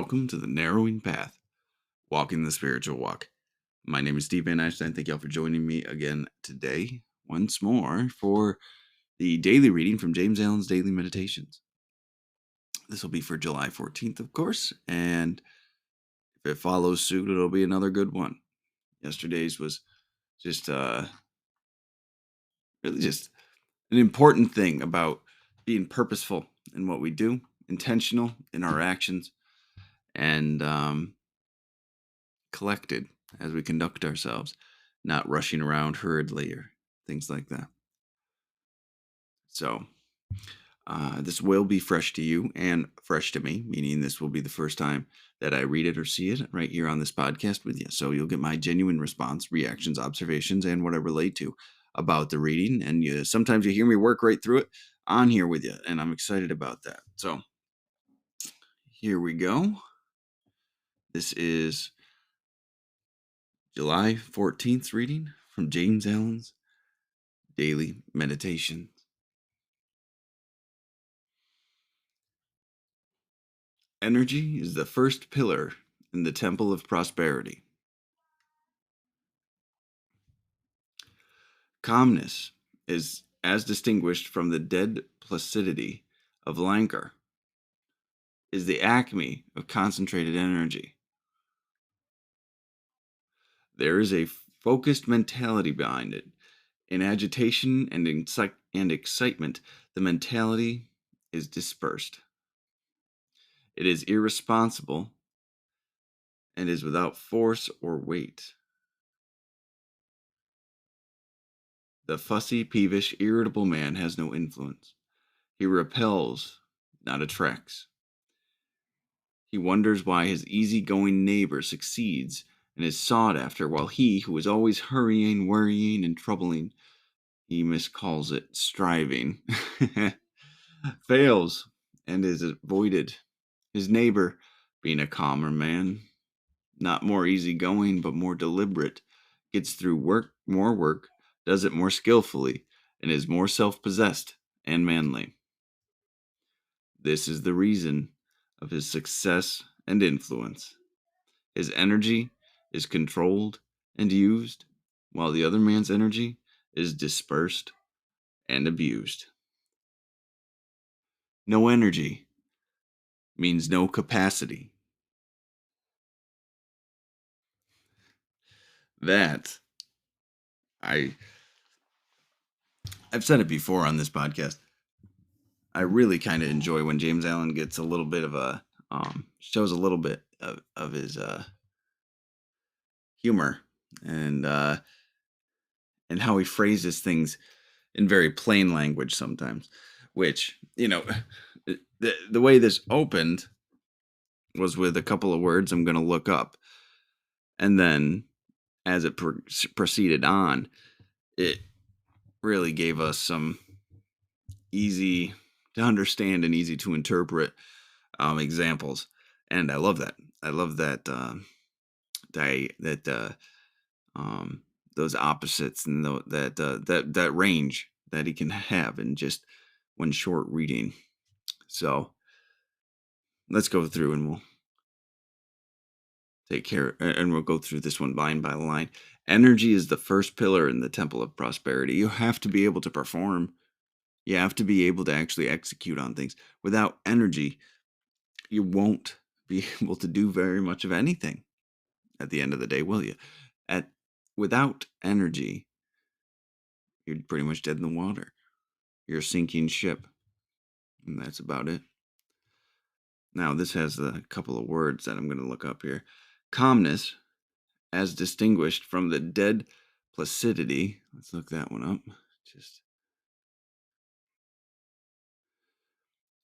welcome to the Narrowing Path, Walking the Spiritual Walk. My name is Steve Van Einstein. Thank y'all for joining me again today, once more, for the daily reading from James Allen's Daily Meditations. This will be for July 14th, of course, and if it follows suit, it'll be another good one. Yesterday's was just really just an important thing about being purposeful in what we do, intentional in our actions, and collected as we conduct ourselves, not rushing around hurriedly or things like that. So, this will be fresh to you and fresh to me, meaning this will be the first time that I read it or see it right here on this podcast with you. So, you'll get my genuine response, reactions, observations, and what I relate to about the reading. And sometimes you hear me work right through it on here with you, and I'm excited about that. So, here we go. This is July 14th reading from James Allen's Daily Meditation. Energy is the first pillar in the temple of prosperity. Calmness is as distinguished from the dead placidity of languor, is the acme of concentrated energy. There is a focused mentality behind it. In agitation and excitement, the mentality is dispersed. It is irresponsible and is without force or weight. The fussy, peevish, irritable man has no influence. He repels, not attracts. He wonders why his easy-going neighbor succeeds and is sought after, while he, who is always hurrying, worrying, and troubling, he miscalls it striving, fails and is avoided. His neighbor, being a calmer man, not more easygoing but more deliberate, gets through more work, does it more skillfully, and is more self-possessed and manly. This is the reason of his success and influence. His energy is controlled and used, while the other man's energy is dispersed and abused. No energy means no capacity. That I've said it before on this podcast. I really kind of enjoy when James Allen gets a little bit of a shows a little bit of his humor and how he phrases things in very plain language sometimes, which the way this opened was with a couple of words I'm going to look up, and then as it proceeded on, it really gave us some easy to understand and easy to interpret examples, and I love that. I love that those opposites and that range that he can have in just one short reading. So let's go through and we'll take care, and we'll go through this one line by line. Energy is the first pillar in the temple of prosperity. You have to be able to perform. You have to be able to actually execute on things. Without energy, you won't be able to do very much of anything at the end of the day, will you? Without energy, you're pretty much dead in the water. You're a sinking ship. And that's about it. Now, this has a couple of words that I'm going to look up here. Calmness, as distinguished from the dead placidity. Let's look that one up. Just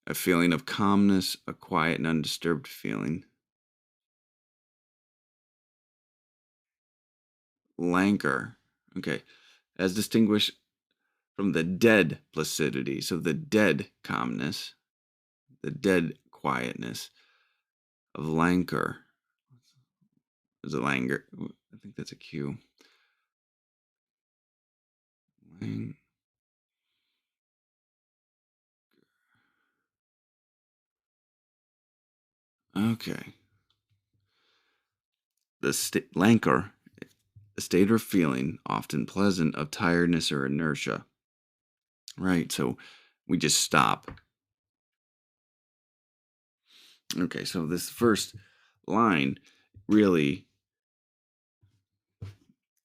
a feeling of calmness, a quiet and undisturbed feeling. Languor. Okay. As distinguished from the dead placidity. So the dead calmness, the dead quietness of languor. Is it languor? I think that's a Q. Okay. Lancor, a state or feeling, often pleasant, of tiredness or inertia. Right. So we just stop. Okay. So this first line really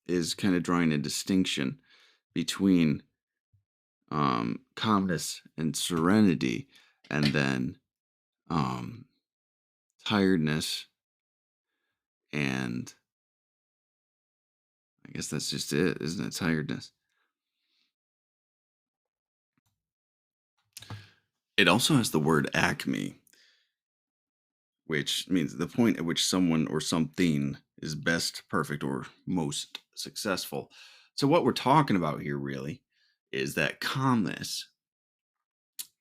is kind of drawing a distinction between calmness and serenity, and then um, tiredness, and I guess that's just it, isn't it? Tiredness. It also has the word acme, which means the point at which someone or something is best, perfect, or most successful. So, what we're talking about here really is that calmness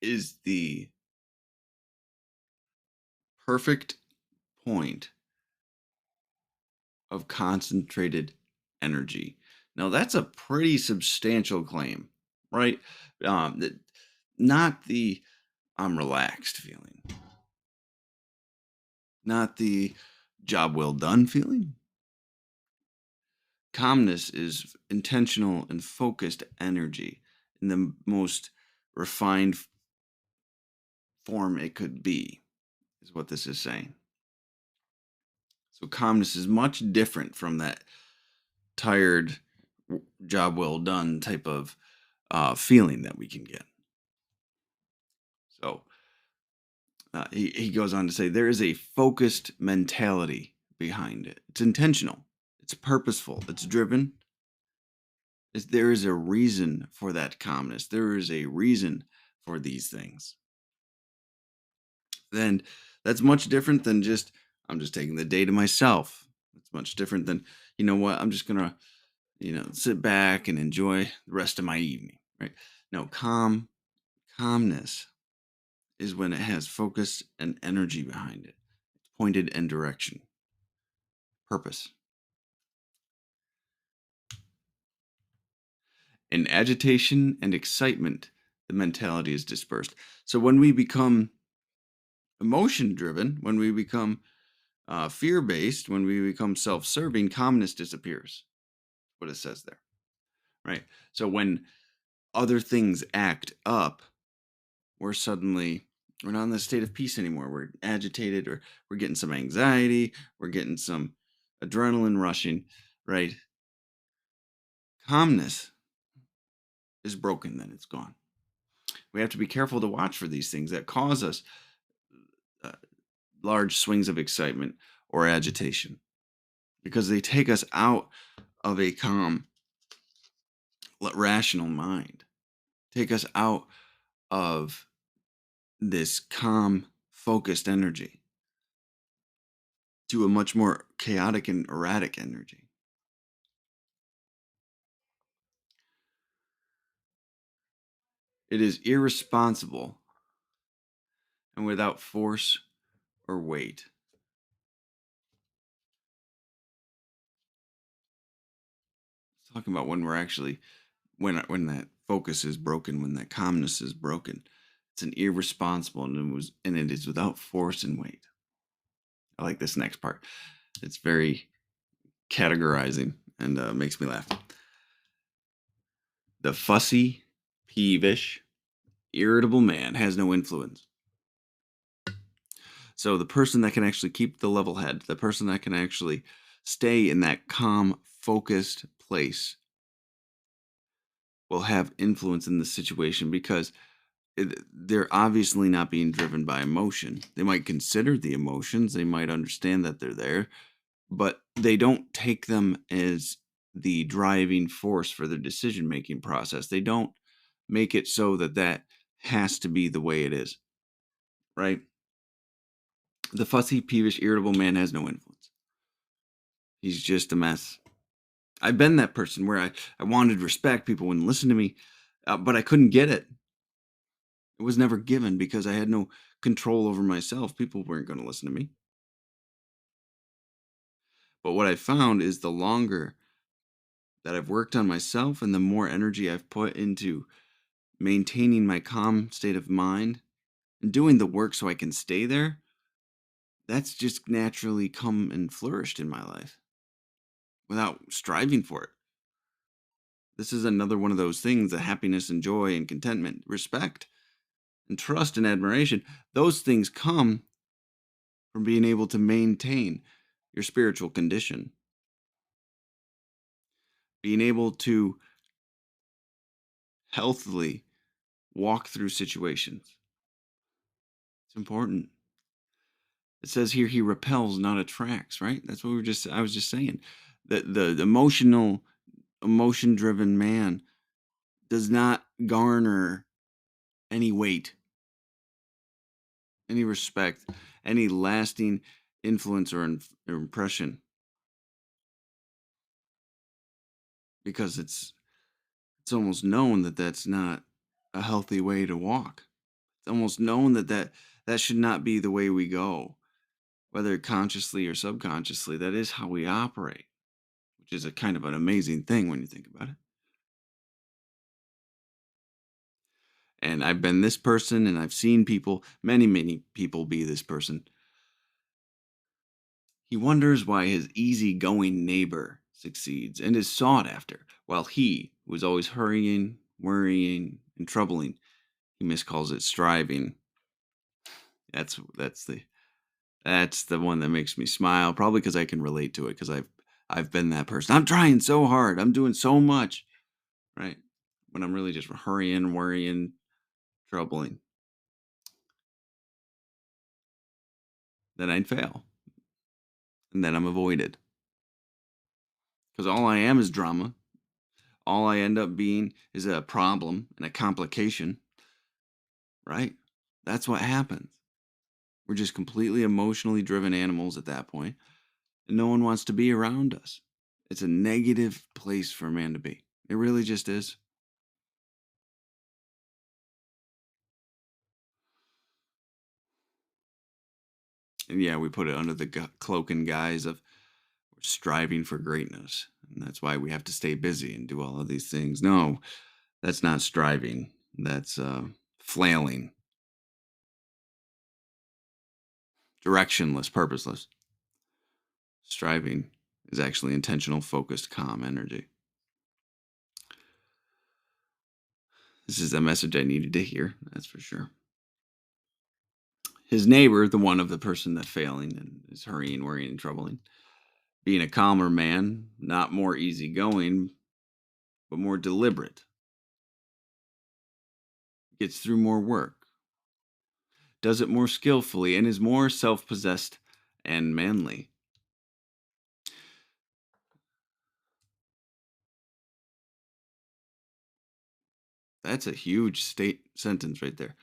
is the perfect point of concentrated energy. Now, that's a pretty substantial claim, right? That not the I'm relaxed feeling, not the job well done feeling. Calmness is intentional and focused energy in the most refined form it could be, is what this is saying. So, calmness is much different from that tired, job well done type of feeling that we can get. So, he goes on to say there is a focused mentality behind it. It's intentional, it's purposeful, it's driven. There is a reason for that calmness. There is a reason for these things. Then that's much different than just, I'm just taking the day to myself. It's much different than, you know what, I'm just going to, sit back and enjoy the rest of my evening, right? No, calmness is when it has focus and energy behind it. It's pointed in direction, purpose. In agitation and excitement, the mentality is dispersed. So when we become emotion driven, when we become fear based, when we become self serving, calmness disappears. What it says there, right? So when other things act up, we're not in the state of peace anymore. We're agitated, or we're getting some anxiety, we're getting some adrenaline rushing, right? Calmness is broken, then it's gone. We have to be careful to watch for these things that cause us uh, large swings of excitement or agitation, because they take us out of a calm, rational mind, take us out of this calm, focused energy to a much more chaotic and erratic energy. It is irresponsible and without force or weight. Talking about when we're actually when that focus is broken, when that calmness is broken, it's an irresponsible, and it is without force and weight. I like this next part. It's very categorizing and makes me laugh. The fussy, peevish, irritable man has no influence. So the person that can actually keep the level head, the person that can actually stay in that calm, focused place will have influence in the situation, because they're obviously not being driven by emotion. They might consider the emotions, they might understand that they're there, but they don't take them as the driving force for their decision making process. They don't make it so that that has to be the way it is, right? The fussy, peevish, irritable man has no influence. He's just a mess. I've been that person where I wanted respect. People wouldn't listen to me, but I couldn't get it. It was never given because I had no control over myself. People weren't going to listen to me. But what I found is the longer that I've worked on myself and the more energy I've put into maintaining my calm state of mind and doing the work so I can stay there, that's just naturally come and flourished in my life. without striving for it. This is another one of those things, the happiness and joy and contentment, respect and trust and admiration. Those things come from being able to maintain your spiritual condition, being able to healthily walk through situations. It's important. It says here he repels, not attracts, right? That's what I was just saying. The emotion driven man does not garner any weight, any respect, any lasting influence or impression because it's almost known that that's not a healthy way to walk. It's almost known that that should not be the way we go, whether consciously or subconsciously. That is how we operate, which is a kind of an amazing thing when you think about it. And I've been this person and I've seen people, many people be this person. He wonders why his easygoing neighbor succeeds and is sought after, while he, who is always hurrying, worrying, and troubling, he miscalls it striving. That's that's the that's the one that makes me smile, probably because I can relate to it because I've been that person. I'm trying so hard. I'm doing so much, right? When I'm really just hurrying, worrying, troubling, then I'd fail and then I'm avoided because all I am is drama. All I end up being is a problem and a complication, right? That's what happens. We're just completely emotionally driven animals at that point, and no one wants to be around us. It's a negative place for a man to be. It really just is. And yeah, we put it under the cloak and guise of we're striving for greatness. And that's why we have to stay busy and do all of these things. No, that's not striving. That's flailing, directionless, purposeless. Striving is actually intentional, focused, calm energy. This is a message I needed to hear, that's for sure. His neighbor, the one of the person that's failing and is hurrying, worrying, and troubling, being a calmer man, not more easygoing, but more deliberate, gets through more work, does it more skillfully, and is more self possessed and manly. That's a huge state sentence right there.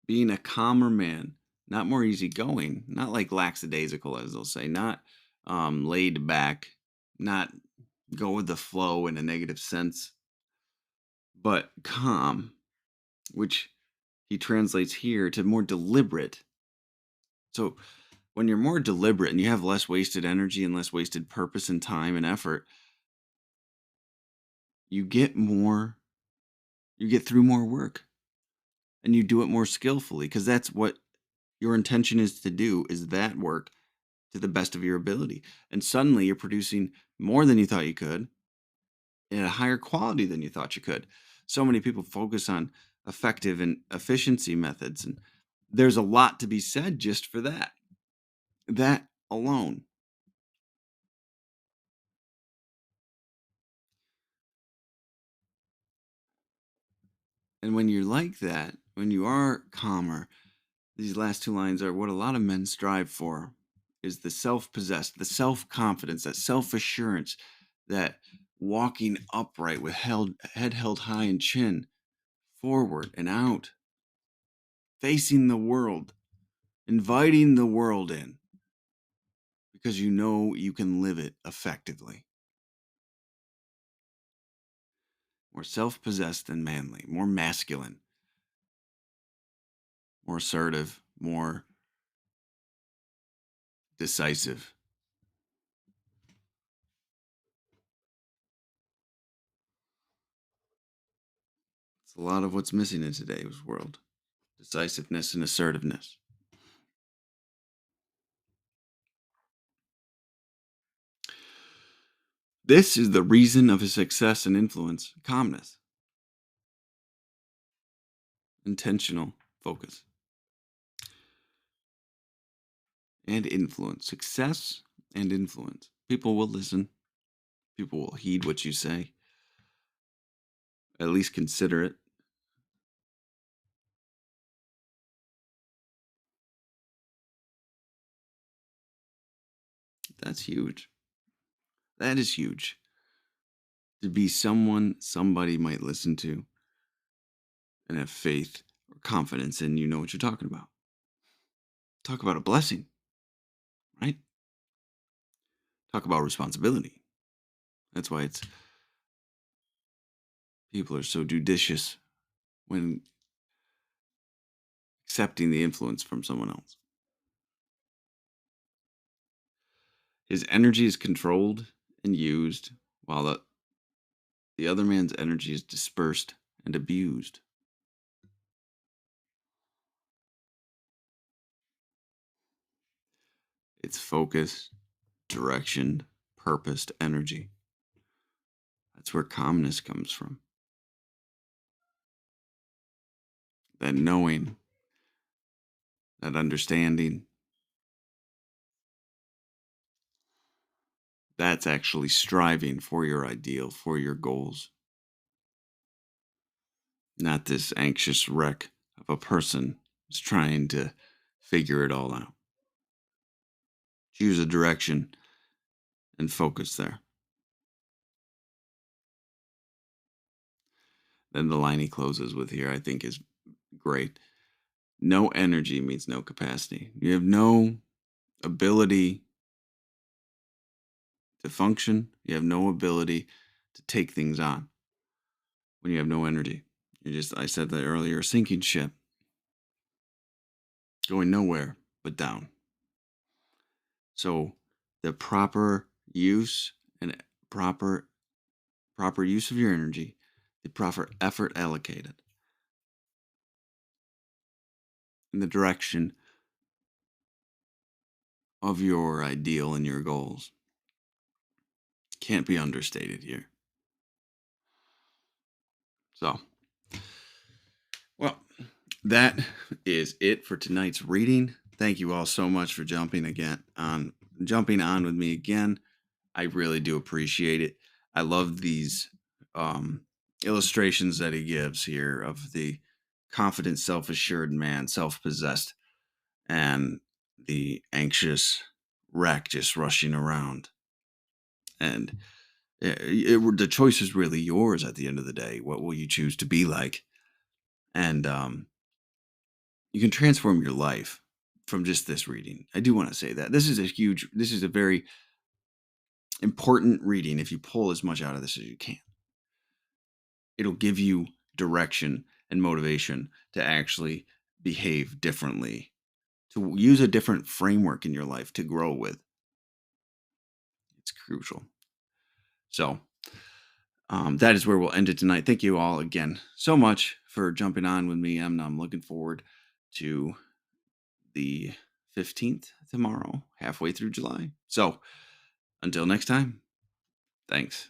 Being a calmer man, not more easygoing, not like lackadaisical, as they'll say, not laid back, not go with the flow in a negative sense, but calm, which he translates here to more deliberate. So when you're more deliberate and you have less wasted energy and less wasted purpose and time and effort, you get more, you get through more work and you do it more skillfully because that's what your intention is to do is that work to the best of your ability. And suddenly you're producing more than you thought you could at a higher quality than you thought you could. So many people focus on effective and efficiency methods, and there's a lot to be said just for that. That alone. And when you're like that, when you are calmer, these last two lines are what a lot of men strive for is the self-possessed, the self-confidence, that self-assurance, that walking upright with head held high and chin forward and out, facing the world, inviting the world in because you know you can live it effectively. More self-possessed than manly, more masculine, more assertive, more decisive. It's a lot of what's missing in today's world. Decisiveness and assertiveness. This is the reason of his success and influence: calmness, intentional focus, and influence. Success and influence. People will listen, people will heed what you say, at least consider it. That's huge. That is huge. To be someone somebody might listen to and have faith or confidence in, you know what you're talking about. Talk about a blessing, right? Talk about responsibility. That's why it's people are so judicious when accepting the influence from someone else. His energy is controlled and used, while the other man's energy is dispersed and abused. It's focused, direction, purposed energy. That's where calmness comes from. That knowing, that understanding, that's actually striving for your ideal, for your goals. Not this anxious wreck of a person who's trying to figure it all out. Choose a direction and focus there. Then the line he closes with here, I think, is great. No energy means no capacity. You have no ability to function, you have no ability to take things on when you have no energy. You just, I said that earlier, a sinking ship going nowhere but down. So the proper use and proper use of your energy, the proper effort allocated in the direction of your ideal and your goals can't be understated here. So, well, that is it for tonight's reading. Thank you all so much for jumping on with me again. I really do appreciate it. I love these illustrations that he gives here of the confident, self-assured man, self-possessed, and the anxious wreck just rushing around. And the choice is really yours at the end of the day. What will you choose to be like? And you can transform your life from just this reading. I do want to say that this is a very important reading. If you pull as much out of this as you can, it'll give you direction and motivation to actually behave differently, to use a different framework in your life to grow with. It's crucial. So, that is where we'll end it tonight. Thank you all again so much for jumping on with me. I'm looking forward to the 15th tomorrow, halfway through July. So, until next time, thanks.